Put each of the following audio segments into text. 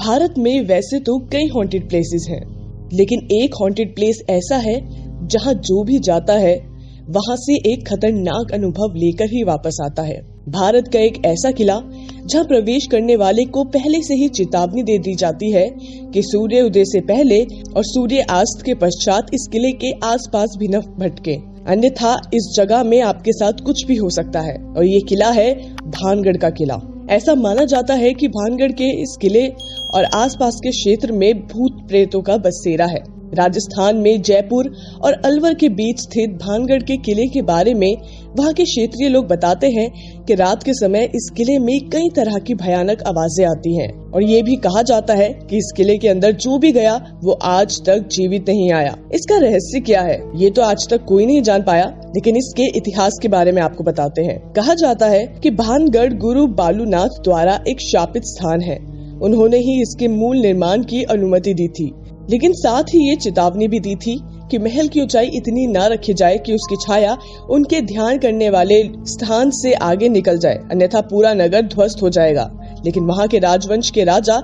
भारत में वैसे तो कई हॉन्टेड प्लेसेस हैं, लेकिन एक हॉन्टेड प्लेस ऐसा है जहां जो भी जाता है वहां से एक खतरनाक अनुभव लेकर ही वापस आता है। भारत का एक ऐसा किला जहां प्रवेश करने वाले को पहले से ही चेतावनी दे दी जाती है कि सूर्य उदय से पहले और सूर्य अस्त के पश्चात इस किले के आसपास भी न भटके, अन्यथा इस जगह में आपके साथ कुछ भी हो सकता है। और ये किला है भानगढ़ का किला। ऐसा माना जाता है कि भानगढ़ के इस किले और आसपास के क्षेत्र में भूत प्रेतों का बसेरा है। राजस्थान में जयपुर और अलवर के बीच स्थित भानगढ़ के किले के बारे में वहां के क्षेत्रीय लोग बताते हैं कि रात के समय इस किले में कई तरह की भयानक आवाजें आती हैं और ये भी कहा जाता है कि इस किले के अंदर जो भी गया वो आज तक जीवित नहीं आया। इसका रहस्य क्या है ये तो आज तक कोई नहीं जान पाया, लेकिन इसके इतिहास के बारे में आपको बताते हैं। कहा जाता है कि भानगढ़ गुरु बालूनाथ द्वारा एक शापित स्थान है। उन्होंने ही इसके मूल निर्माण की अनुमति दी थी, लेकिन साथ ही ये चेतावनी भी दी थी कि महल की ऊंचाई इतनी न रखी जाए कि उसकी छाया उनके ध्यान करने वाले स्थान से आगे निकल जाए, अन्यथा पूरा नगर ध्वस्त हो जाएगा। लेकिन वहां के राजवंश के राजा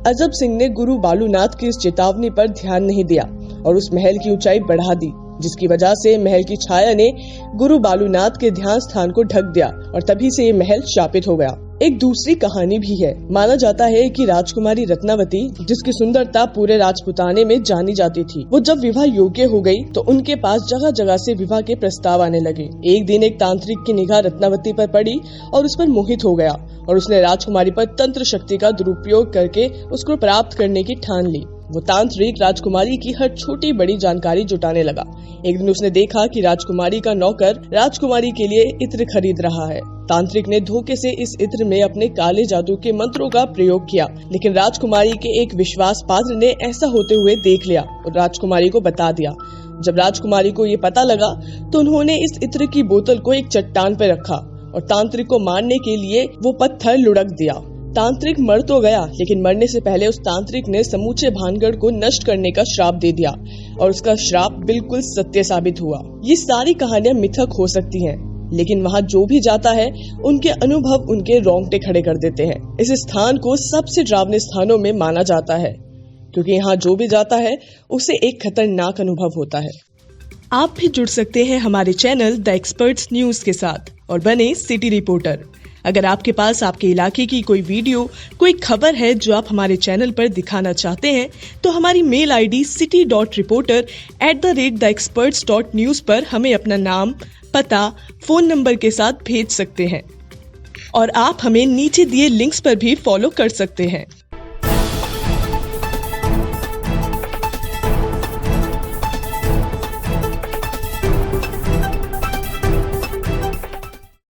अजब सिंह ने गुरु बालूनाथ की इस चेतावनी पर ध्यान नहीं दिया और उस महल की ऊंचाई बढ़ा दी, जिसकी वजह से महल की छाया ने गुरु बालूनाथ के ध्यान स्थान को ढक दिया और तभी से ये महल शापित हो गया। एक दूसरी कहानी भी है। माना जाता है कि राजकुमारी रत्नावती, जिसकी सुंदरता पूरे राजपुताने में जानी जाती थी, वो जब विवाह योग्य हो गई तो उनके पास जगह जगह से विवाह के प्रस्ताव आने लगे। एक दिन एक तांत्रिक की निगाह रत्नावती पर पड़ी और उस पर मोहित हो गया और उसने राजकुमारी पर तंत्र शक्ति का दुरुपयोग करके उसको प्राप्त करने की ठान ली। वो तांत्रिक राजकुमारी की हर छोटी बड़ी जानकारी जुटाने लगा। एक दिन उसने देखा कि राजकुमारी का नौकर राजकुमारी के लिए इत्र खरीद रहा है। तांत्रिक ने धोखे से इस इत्र में अपने काले जादू के मंत्रों का प्रयोग किया, लेकिन राजकुमारी के एक विश्वास पात्र ने ऐसा होते हुए देख लिया और राजकुमारी को बता दिया। जब राजकुमारी को ये पता लगा तो उन्होंने इस इत्र की बोतल को एक चट्टान पर रखा और तांत्रिक को मारने के लिए वो पत्थर लुढ़क दिया। तांत्रिक मर तो गया, लेकिन मरने से पहले उस तांत्रिक ने समूचे भानगढ़ को नष्ट करने का श्राप दे दिया और उसका श्राप बिल्कुल सत्य साबित हुआ। ये सारी कहानियां मिथक हो सकती हैं, लेकिन वहाँ जो भी जाता है उनके अनुभव उनके रोंगटे खड़े कर देते हैं। इस स्थान को सबसे डरावने स्थानों में माना जाता है, क्योंकि यहाँ जो भी जाता है उसे एक खतरनाक अनुभव होता है। आप भी जुड़ सकते हैं हमारे चैनल द एक्सपर्ट्स न्यूज के साथ और बने सिटी रिपोर्टर। अगर आपके पास आपके इलाके की कोई वीडियो, कोई खबर है जो आप हमारे चैनल पर दिखाना चाहते हैं, तो हमारी मेल आईडी city.reporter@theexperts.news पर हमें अपना नाम, पता, फोन नंबर के साथ भेज सकते हैं और आप हमें नीचे दिए लिंक्स पर भी फॉलो कर सकते हैं।